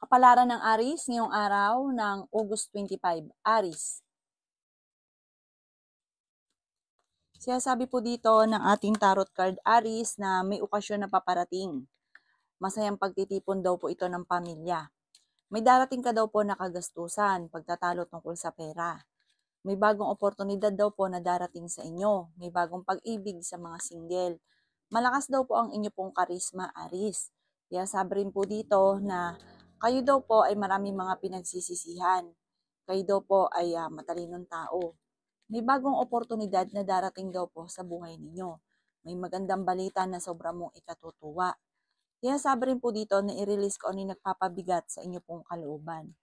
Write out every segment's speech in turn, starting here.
Kapalaran ng Aries ngayong araw ng August 25. Aries. Sinasabi po dito ng ating tarot card Aries na may okasyon na paparating. Masayang pagtitipon daw po ito ng pamilya. May darating ka daw po na kagastusan, pagtatalo tungkol sa pera. May bagong oportunidad daw po na darating sa inyo. May bagong pag-ibig sa mga single. Malakas daw po ang inyo pong karisma, Aries. Kaya sabi rin po dito na kayo daw po ay maraming mga pinagsisisihan. Kayo daw po ay matalinong tao. May bagong oportunidad na darating daw po sa buhay ninyo. May magandang balita na sobrang mong ikatutuwa. Kaya sabi rin po dito na i-release ko ano yung nagpapabigat sa inyo pong kalooban.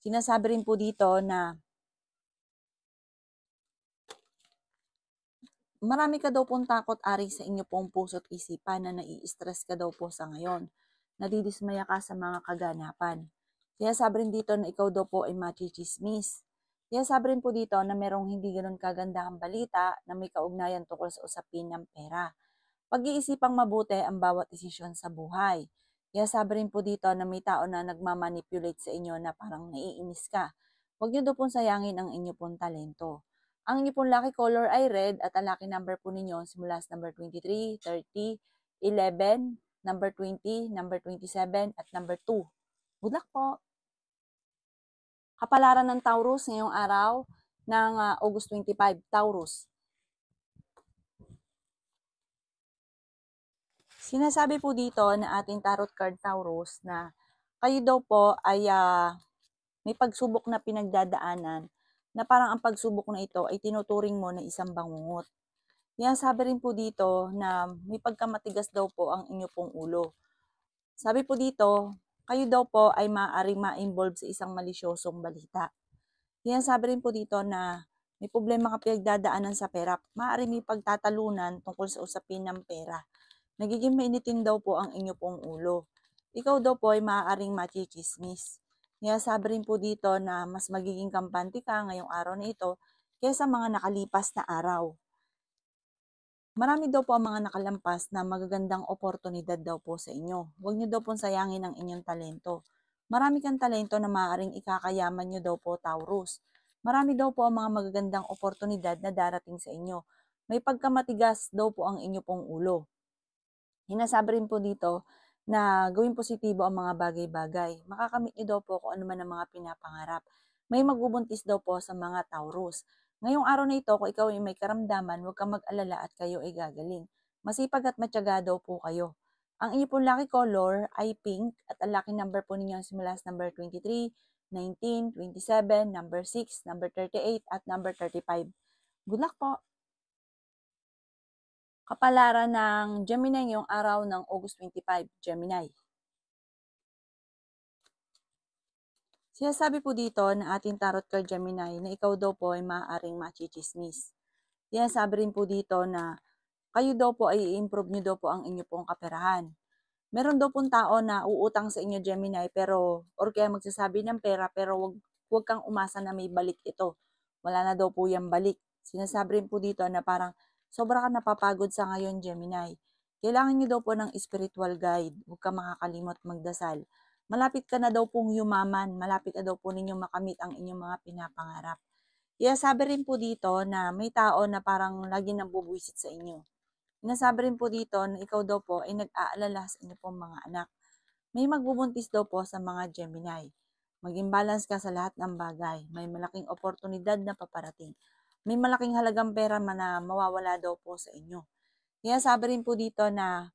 Sinasabi rin po dito na marami ka daw pong takot, Aries, sa inyo pong puso't isipan na nai-stress ka daw po sa ngayon. Nadidismaya ka sa mga kaganapan. Kaya sabi rin dito na ikaw daw po ay machichismis. Kaya sabi rin po dito na merong hindi ganun kagandahang balita na may kaugnayan tungkol sa usapin ng pera. Pag-iisipang mabuti ang bawat desisyon sa buhay. Kaya sabi rin po dito na may tao na nagmamanipulate sa inyo na parang naiinis ka. Huwag niyo daw pong sayangin ang inyo pong talento. Ang inyo pong lucky color ay red at ang lucky number po ninyo simula sa number 23, 30, 11, number 20, number 27, at number 2. Good luck po! Kapalaran ng Taurus ngayong araw ng August 25, Taurus. Sinasabi po dito na ating tarot card Taurus na kayo daw po ay may pagsubok na pinagdadaanan na parang ang pagsubok na ito ay tinuturing mo na isang bangungot. Yan sabi rin po dito na may pagkamatigas daw po ang inyo pong ulo. Sabi po dito, kayo daw po ay maaaring ma-involve sa isang malisyosong balita. Yan sabi rin po dito na may problema ka pinagdadaanan sa pera. Maaaring may pagtatalunan tungkol sa usapin ng pera. Nagiging mainitin daw po ang inyo pong ulo. Ikaw daw po ay maaaring machichismis. Kaya sabi rin po dito na mas magiging kampante ka ngayong araw na ito kaysa mga nakalipas na araw. Marami daw po ang mga nakalampas na magagandang oportunidad daw po sa inyo. Huwag niyo daw pong sayangin ang inyong talento. Marami kang talento na maaaring ikakayaman niyo daw po, Taurus. Marami daw po ang mga magagandang oportunidad na darating sa inyo. May pagkamatigas daw po ang inyo pong ulo. Hinasabi rin po dito na gawing positibo ang mga bagay-bagay. Makakamit niyo daw po kung ano man ang mga pinapangarap. May magbubuntis daw po sa mga Taurus. Ngayong araw na ito, kung ikaw ay may karamdaman, huwag kang mag-alala at kayo ay gagaling. Masipag at matyaga daw po kayo. Ang inyo pong lucky color ay pink at ang lucky number po ninyo simula sa number 23, 19, 27, number 6, number 38, at number 35. Good luck po! Kapalaran ng Gemini ngayong araw ng August 25, Gemini. Sinasabi po dito na ating tarot card Gemini na ikaw daw po ay maaaring machichismis. Sinasabi rin po dito na kayo daw po ay i-improve nyo daw po ang inyo pong kaperahan. Meron daw pong tao na uutang sa inyo Gemini pero or kaya magsasabi ng pera pero wag kang umasa na may balik ito. Wala na daw po yung balik. Sinasabi rin po dito na parang sobra ka napapagod sa ngayon, Gemini. Kailangan niyo daw po ng spiritual guide. Huwag ka makakalimot magdasal. Malapit ka na daw pong yumaman. Malapit na daw po ninyong makamit ang inyong mga pinapangarap. Kaya sabi rin po dito na may tao na parang lagi nang bubwisit sa inyo. Sinasabi rin po dito na ikaw daw po ay nag-aalala sa inyo pong mga anak. May magbubuntis daw po sa mga Gemini. Maging balance ka sa lahat ng bagay. May malaking oportunidad na paparating. May malaking halagang pera na mawawala daw po sa inyo. Kaya sabi rin po dito na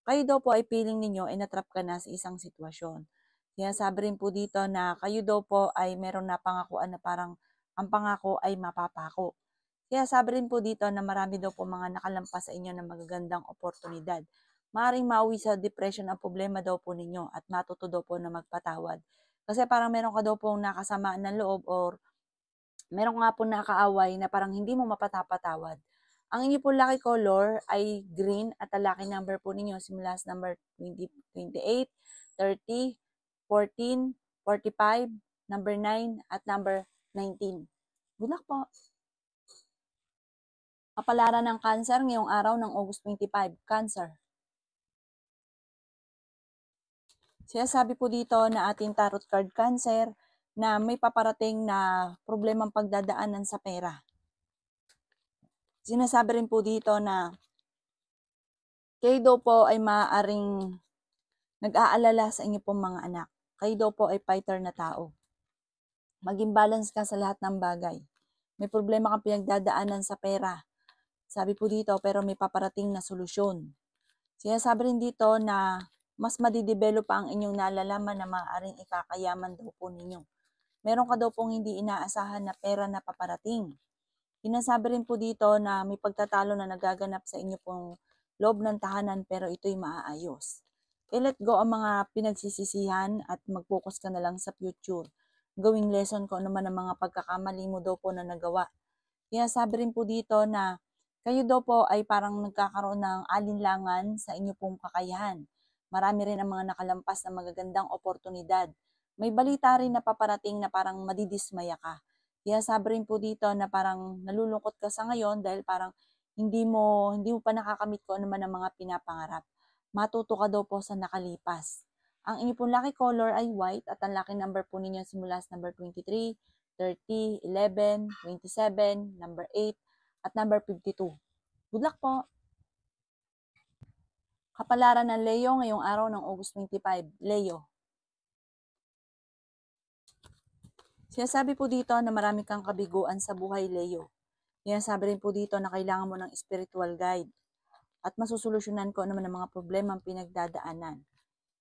kayo daw po ay feeling ninyo ay natrap ka na sa isang sitwasyon. Kaya sabi rin po dito na kayo daw po ay meron na pangakuan na parang ang pangako ay mapapako. Kaya sabi rin po dito na marami daw po mga nakalampas sa inyo na magagandang oportunidad. Maaring mauwi sa depression ang problema daw po ninyo at matuto daw po na magpatawad. Kasi parang meron ka daw pong nakasamaan ng loob or meron nga po nakaaway na parang hindi mo mapatapatawad. Ang inyo po lucky color ay green at ang lucky number po ninyo simula sa number 20, 28, 30, 14, 45, number 9, at number 19. Good luck po! Kapalaran ng Cancer ngayong araw ng August 25, Cancer. Sinasabi po dito na ating tarot card Cancer na may paparating na problemang pagdadaanan sa pera. Sinasabi rin po dito na kayo daw po ay maaaring nag-aalala sa inyo pong mga anak. Kayo daw po ay fighter na tao. Maging balance ka sa lahat ng bagay. May problema kang pinagdadaanan sa pera. Sabi po dito, pero may paparating na solusyon. Sinasabi rin dito na mas madidevelop pa ang inyong nalalaman na maaaring ikakayaman daw po ninyo. Meron ka daw pong hindi inaasahan na pera na paparating. Sinasabi rin po dito na may pagtatalo na nagaganap sa inyo pong loob ng tahanan pero ito'y maaayos. I-let go ang mga pinagsisisihan at mag-focus ka na lang sa future. Gawing lesson ko ano man ang mga pagkakamali mo daw po na nagawa. Sinasabi rin po dito na kayo daw po ay parang nagkakaroon ng alinlangan sa inyo pong kakayahan. Marami rin ang mga nakalampas na magagandang oportunidad. May balita rin na paparating na parang madidismaya ka. Sinasabi rin po dito na parang nalulungkot ka sa ngayon dahil parang hindi mo pa nakakamit ko ano man ang mga pinapangarap. Matuto ka daw po sa nakalipas. Ang inyo pong lucky color ay white at ang lucky number po ninyo simula sa number 23, 30, 11, 27, number 8, at number 52. Good luck po! Kapalaran ng Leo ngayong araw ng August 25. Leo. Sinasabi po dito na marami kang kabiguan sa buhay, Leo. Sinasabi rin po dito na kailangan mo ng spiritual guide at masusolusyonan ko naman ang mga problema ang pinagdadaanan.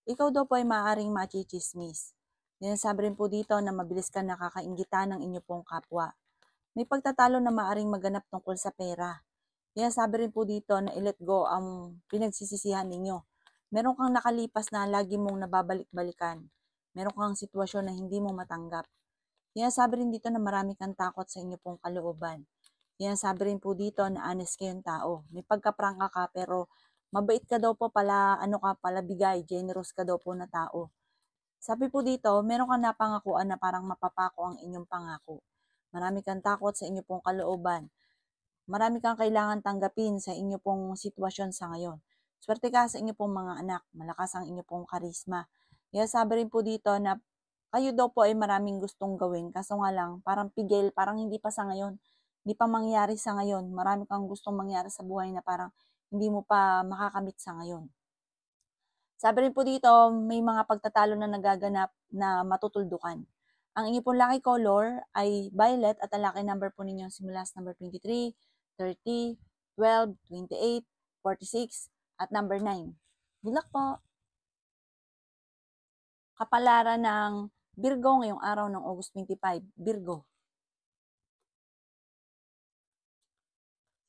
Ikaw daw po ay maaaring machichismis. Sinasabi rin po dito na mabilis ka nakakainggitan ng inyo pong kapwa. May pagtatalo na maaaring maganap tungkol sa pera. Sinasabi rin po dito na i-let go ang pinagsisisihan ninyo. Meron kang nakalipas na lagi mong nababalik-balikan. Meron kang sitwasyon na hindi mo matanggap. Sinasabi rin dito na marami kang takot sa inyo pong kalooban. Sinasabi rin po dito na honest kayong tao. May pagkaprangka ka pero mabait ka daw po pala, bigay, generous ka daw po na tao. Sabi po dito, meron kang napangakuan na parang mapapako ang inyong pangako. Marami kang takot sa inyo pong kalooban. Marami kang kailangan tanggapin sa inyo pong sitwasyon sa ngayon. Swerte ka sa inyo pong mga anak. Malakas ang inyo pong karisma. Sinasabi rin po dito na kayo daw po ay maraming gustong gawin. Kaso nga lang, parang pigil, parang hindi pa sa ngayon. Hindi pa mangyari sa ngayon. Marami kang gustong mangyari sa buhay na parang hindi mo pa makakamit sa ngayon. Sabi rin po dito, may mga pagtatalo na nagaganap na matutuldukan. Ang inyo pong lucky color ay violet at ang lucky number po ninyo simula sa number 23, 30, 12, 28, 46, at number 9. Good luck po! Kapalaran ng Virgo ngayong araw ng August 25. Virgo.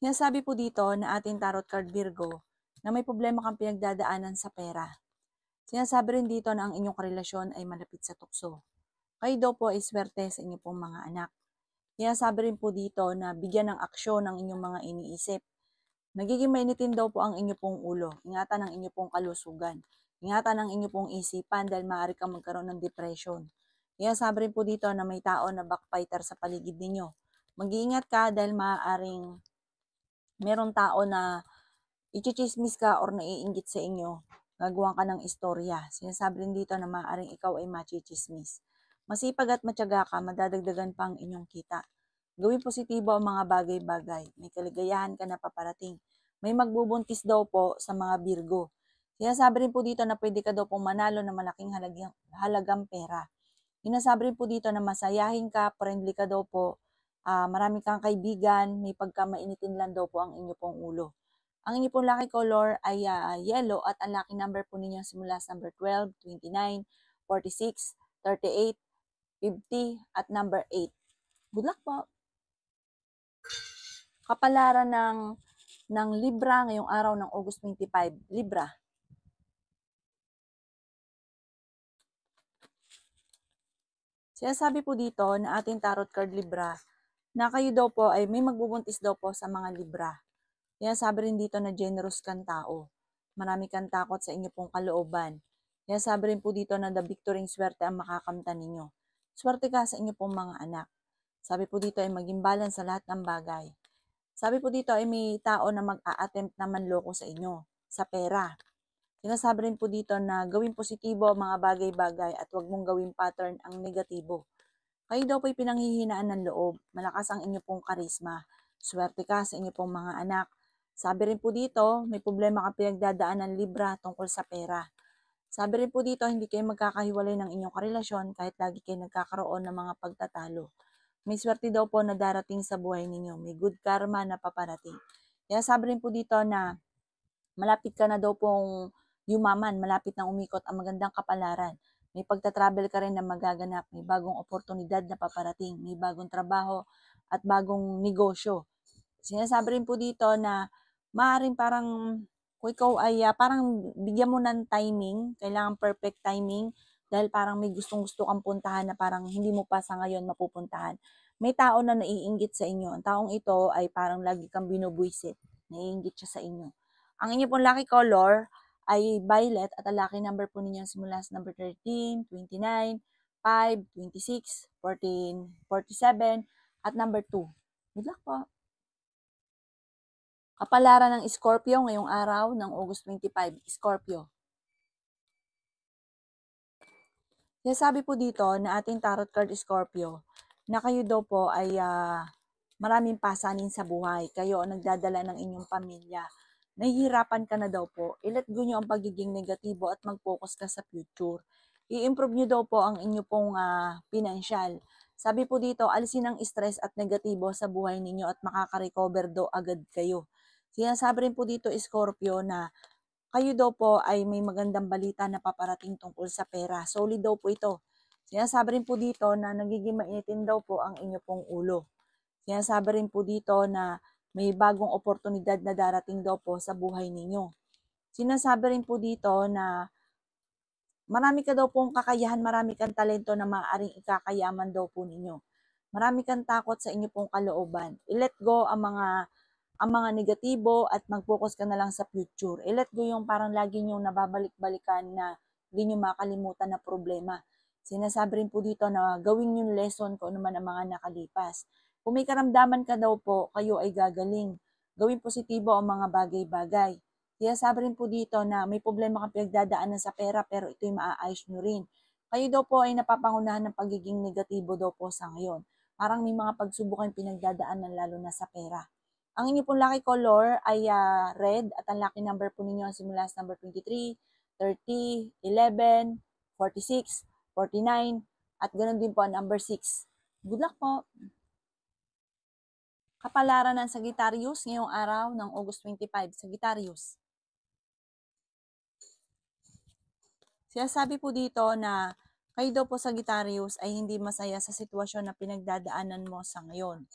Sinasabi po dito na ating tarot card Virgo na may problema kang pinagdadaanan sa pera. Sinasabi rin dito na ang inyong karelasyon ay malapit sa tukso. Kayo daw po ay swerte sa inyong pong mga anak. Sinasabi rin po dito na bigyan ng aksyon ang inyong mga iniisip. Nagiging mainitin daw po ang inyong pong ulo. Ingatan ang inyong pong kalusugan. Ingatan ang inyong pong isipan dahil maaari kang magkaroon ng depression. Sinasabi rin po dito na may tao na backfighter sa paligid ninyo. Mag-iingat ka dahil maaaring merong tao na ichichismis ka or naiinggit sa inyo, gagawa ka ng istorya. Sinasabi rin dito na maaaring ikaw ay machichismis. Masipag at matyaga ka, madadagdagan pa ang inyong kita. Gawin positibo ang mga bagay-bagay. May kaligayahan ka na paparating. May magbubuntis daw po sa mga Virgo. Sinasabi rin po dito na pwede ka daw pong manalo ng malaking halagang pera. Sinasabi rin po dito na masayahin ka, friendly ka daw po, marami kang kaibigan, may pagkamainitin lang daw po ang inyo pong ulo. Ang inyo pong lucky color ay yellow at ang lucky number po ninyo simula sa number 12, 29, 46, 38, 50 at number 8. Good luck po! Kapalaran ng Libra ngayong araw ng August 25. Libra. Sinasabi po dito na ating tarot card Libra na kayo daw po ay may magbubuntis daw po sa mga Libra. Sinasabi rin dito na generous kang tao. Marami kang takot sa inyo pong kalooban. Sinasabi rin po dito na the victory swerte ang makakamtan ninyo. Swerte ka sa inyo pong mga anak. Sabi po dito ay maging balance sa lahat ng bagay. Sabi po dito ay may tao na mag-a-attempt na manloko sa inyo, sa pera. Sinasabi rin po dito na gawing positibo ang mga bagay-bagay at huwag mong gawing pattern ang negatibo. Kayo daw po'y pinanghihinaan ng loob, malakas ang inyo pong karisma, swerte ka sa inyo pong mga anak. Sabi rin po dito, may problema ka pinagdadaan ng libra tungkol sa pera. Sabi rin po dito, hindi kayo magkakahiwalay ng inyong karelasyon kahit lagi kayo nagkakaroon ng mga pagtatalo. May swerte daw po na darating sa buhay ninyo, may good karma na paparating. Kaya sabi rin po dito na malapit ka na daw pong yumaman, malapit nang umikot ang magandang kapalaran. May pagta-travel ka rin na magaganap, may bagong oportunidad na paparating, may bagong trabaho at bagong negosyo. Sinasabi rin po dito na maaaring parang kung ikaw ay parang bigyan mo ng timing, kailangan perfect timing dahil parang may gustong-gusto kang puntahan na parang hindi mo pa sa ngayon mapupuntahan. May tao na naiinggit sa inyo. Ang taong ito ay parang lagi kang binubuisit. Naiinggit siya sa inyo. Ang inyo pong lucky color ay violet at ang lucky number po ninyo simula sa number 13, 29, 5, 26, 14, 47, at number 2. Good luck po! Kapalaran ng Scorpio ngayong araw ng August 25, Scorpio. Sabi po dito na ating tarot card Scorpio na kayo daw po ay maraming pasanin sa buhay. Kayo ang nagdadala ng inyong pamilya. Nahihirapan ka na daw po. I-let go nyo ang pagiging negatibo at mag-focus ka sa future. I-improve nyo daw po ang inyo pong financial. Sabi po dito, alisin ang stress at negatibo sa buhay ninyo at makaka-recover daw agad kayo. Sinasabi rin po dito, Scorpio, na kayo daw po ay may magandang balita na paparating tungkol sa pera. Solid daw po ito. Sinasabi rin po dito na nagiging mainitin daw po ang inyo pong ulo. Sinasabi rin po dito na may bagong oportunidad na darating daw po sa buhay ninyo. Sinasabi rin po dito na marami ka daw pong kakayahan, marami kang talento na maaaring ikakayaman daw po ninyo. Marami kang takot sa inyo pong kalooban. I-let go ang mga negatibo at mag-focus ka na lang sa future. I-let go yung parang lagi nyo nababalik-balikan na hindi nyo makalimutan na problema. Sinasabi rin po dito na gawin yung lesson kung ano man ang mga nakalipas. Kung may karamdaman ka daw po, kayo ay gagaling. Gawin positibo ang mga bagay-bagay. Kaya sabi rin po dito na may problema kang pinagdadaanan sa pera pero ito'y maaayos nyo rin. Kayo daw po ay napapangunahan ng pagiging negatibo daw po sa ngayon. Parang may mga pagsubok kayong pinagdadaanan lalo na sa pera. Ang inyo pong lucky color ay red at ang lucky number po ninyo simula sa number 23, 30, 11, 46, 49, at ganoon din po ang number 6. Good luck po! Kapalaran ng Sagittarius ngayong araw ng August 25, Sagittarius. Sinasabi po dito na kayo daw po Sagittarius ay hindi masaya sa sitwasyon na pinagdadaanan mo sa ngayon.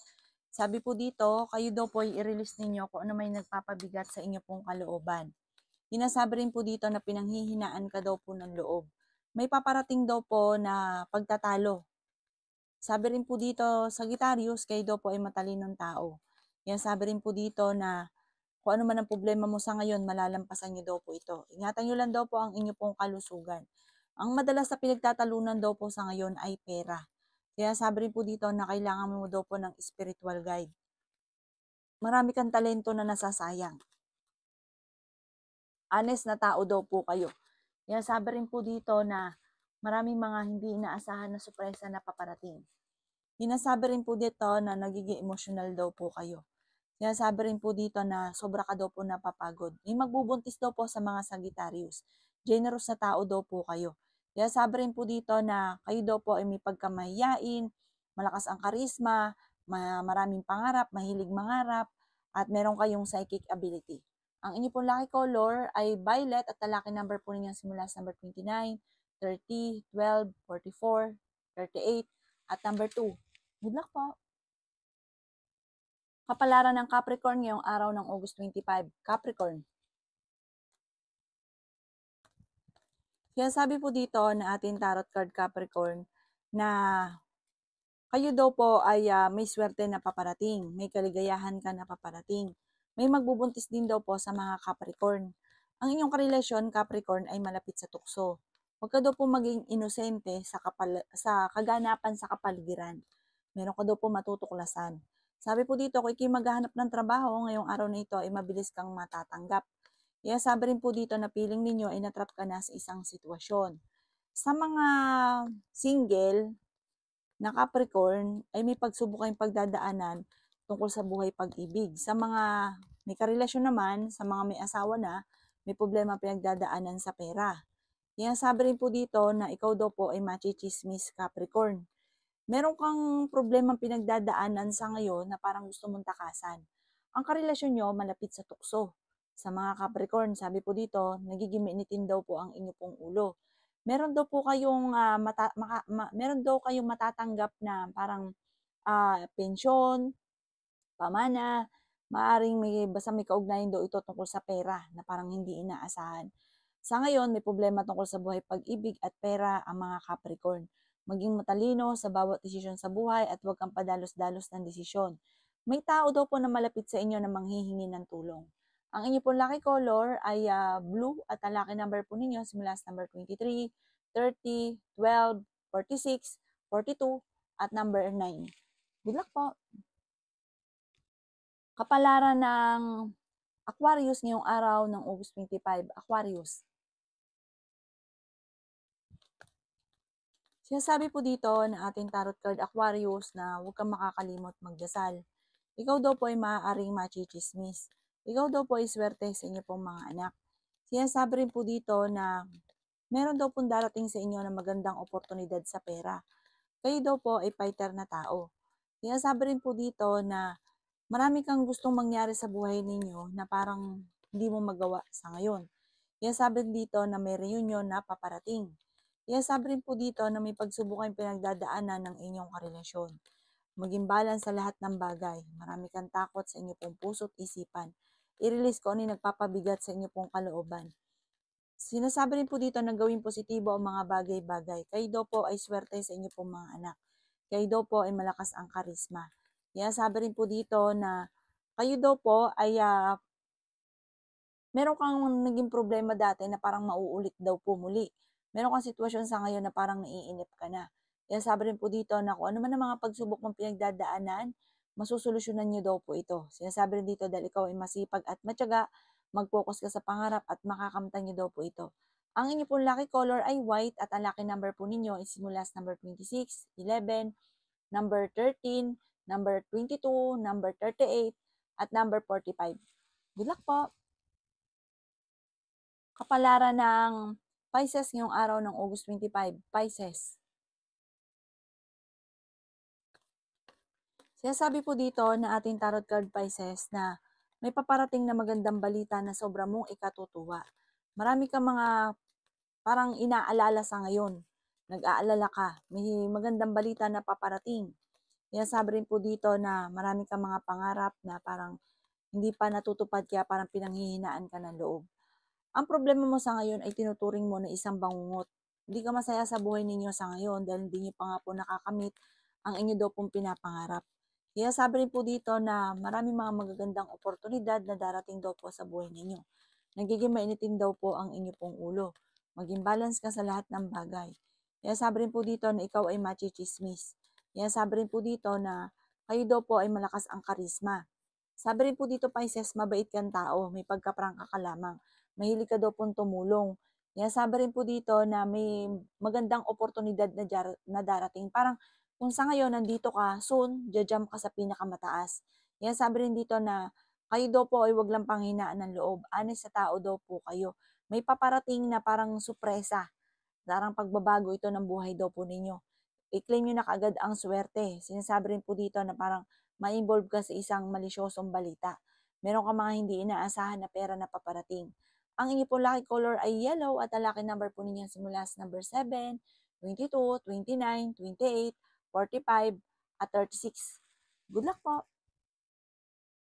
Sabi po dito, kayo daw po ay i-release ninyo kung ano may nagpapabigat sa inyo pong kalooban. Sinasabi rin po dito na pinanghihinaan ka daw po ng loob. May paparating daw po na pagtatalo. Sabi rin po dito, Sagittarius, kayo daw po ay matalinong tao. Yan sabi rin po dito na kung ano man ang problema mo sa ngayon, malalampasan nyo daw po ito. Ingatan nyo lang daw po ang inyo pong kalusugan. Ang madalas na pinagtatalunan daw po sa ngayon ay pera. Kaya sabi rin po dito na kailangan mo daw po ng spiritual guide. Marami kang talento na nasasayang. Honest na tao daw po kayo. Kaya sabi rin po dito na maraming mga hindi inaasahan na sorpresa na paparating. Sinasabi rin po dito na nagiging emotional daw po kayo. Sinasabi rin po dito na sobra ka daw po napapagod. May magbubuntis daw po sa mga Sagittarius. Generous na tao daw po kayo. Kaya sabi rin po dito na kayo daw po ay may pagkamahiyain, malakas ang karisma, maraming pangarap, mahilig mangarap, at meron kayong psychic ability. Ang inyo pong lucky color ay violet at ang lucky number po ninyo simula sa number 29, 30, 12, 44, 38, at number 2. Good luck po! Kapalaran ng Capricorn ngayong araw ng August 25. Capricorn. Kaya sabi po dito na ating tarot card Capricorn na kayo daw po ay may swerte na paparating, may kaligayahan ka na paparating. May magbubuntis din daw po sa mga Capricorn. Ang inyong karelasyon Capricorn ay malapit sa tukso. Huwag ka daw po maging inosente sa kaganapan sa kapaligiran. Meron ka daw po matutuklasan. Sabi po dito, kung ikay maghahanap ng trabaho, ngayong araw na ito ay mabilis kang matatanggap. Sabi rin po dito na feeling ninyo ay natrap ka na sa isang sitwasyon. Sa mga single na Capricorn ay may pagsubok kayong pagdadaanan tungkol sa buhay pag-ibig. Sa mga may karelasyon naman, sa mga may asawa na, may problema pinagdadaanan sa pera. Sabi rin po dito na ikaw daw po ay machichismis Capricorn. Meron kang problemang pinagdadaanan sa ngayon na parang gusto mong takasan. Ang karelasyon nyo malapit sa tukso. Sa mga Capricorn, sabi po dito, nagiging mainitin daw po ang inyo pong ulo. Meron daw po kayong meron daw kayong matatanggap na parang pensyon, pamana, maaring basta may kaugnayan daw ito tungkol sa pera na parang hindi inaasahan. Sa ngayon, may problema tungkol sa buhay pag-ibig at pera ang mga Capricorn. Maging matalino sa bawat desisyon sa buhay at huwag kang padalos-dalos ng desisyon. May tao daw po na malapit sa inyo na manghihingi ng tulong. Ang inyo pong lucky color ay blue at ang lucky number po ninyo simula sa number 23, 30, 12, 46, 42 at number 9. Good luck po! Kapalaran ng Aquarius ngayong araw ng August 25. Aquarius. Sinasabi po dito ng ating tarot card Aquarius na huwag kang makakalimot magdasal. Ikaw daw po ay maaaring machichismis. Ikaw daw po ay swerte sa inyo pong mga anak. Sinasabi rin po dito na meron daw pong darating sa inyo na magandang oportunidad sa pera. Kayo daw po ay fighter na tao. Sinasabi rin po dito na marami kang gustong mangyari sa buhay ninyo na parang hindi mo magawa sa ngayon. Sabi rin dito na may reunion na paparating. Sabi rin po dito na may pagsubok kayong pinagdadaanan ng inyong karelasyon. Maging balance sa lahat ng bagay. Marami kang takot sa inyo pong puso't isipan. I-release ko ano yung nagpapabigat sa inyo pong kalooban. Sinasabi rin po dito na gawing positibo ang mga bagay-bagay. Kayo daw po ay swerte sa inyo pong mga anak. Kayo daw po ay malakas ang karisma. Sabi rin po dito na kayo daw po ay meron kang naging problema dati na parang mauulit daw po muli. Meron kang sitwasyon sa ngayon na parang naiinip ka na. Sabi rin po dito na kung ano man ang mga pagsubok mong pinagdadaanan, masusolusyonan niyo daw po ito. Sinasabi rin dito dahil ikaw ay masipag at matyaga, mag-focus ka sa pangarap at makakamtan niyo daw po ito. Ang inyo pong lucky color ay white at ang lucky number po ninyo is simula sa number 26, 11, number 13, number 22, number 38, at number 45. Good luck po! Kapalaran ng Pisces ngayong araw ng August 25. Pisces. Sinasabi po dito na ating tarot card Pisces na may paparating na magandang balita na sobra mong ikatutuwa. Marami kang mga parang inaalala sa ngayon. Nag-aalala ka. May magandang balita na paparating. Sabi rin po dito na marami kang mga pangarap na parang hindi pa natutupad kaya parang pinanghihinaan ka ng loob. Ang problema mo sa ngayon ay tinuturing mo na isang bangungot. Hindi ka masaya sa buhay ninyo sa ngayon dahil hindi niyo pa nga po nakakamit ang inyo daw pong pinapangarap. Sabi rin po dito na marami mga magagandang oportunidad na darating daw po sa buhay ninyo. Nagiging mainitin daw po ang inyo pong ulo. Maging balance ka sa lahat ng bagay. Sabi rin po dito na ikaw ay machichismis. Sabi rin po dito na kayo daw po ay malakas ang karisma. Sabi rin po dito Pisces, mabait kang tao, may pagkaprangka ka lamang. Mahilig ka daw pong tumulong. Sabi rin po dito na may magandang oportunidad na darating. Parang kung sa ngayon nandito ka, soon, jajump ka sa pinakamataas. Sabi rin dito na kayo daw po ay wag lang panghinaan ng loob. Honest sa tao daw po kayo. May paparating na parang supresa. Parang pagbabago ito ng buhay daw po ninyo. I-claim nyo na kaagad ang swerte. Sinasabi rin po dito na parang ma-involve ka sa isang malisyosong balita. Meron ka mga hindi inaasahan na pera na paparating. Ang inyo po lucky color ay yellow at ang lucky number po ninyo simula sa number 7, 22, 29, 28, 45, at 36. Good luck po!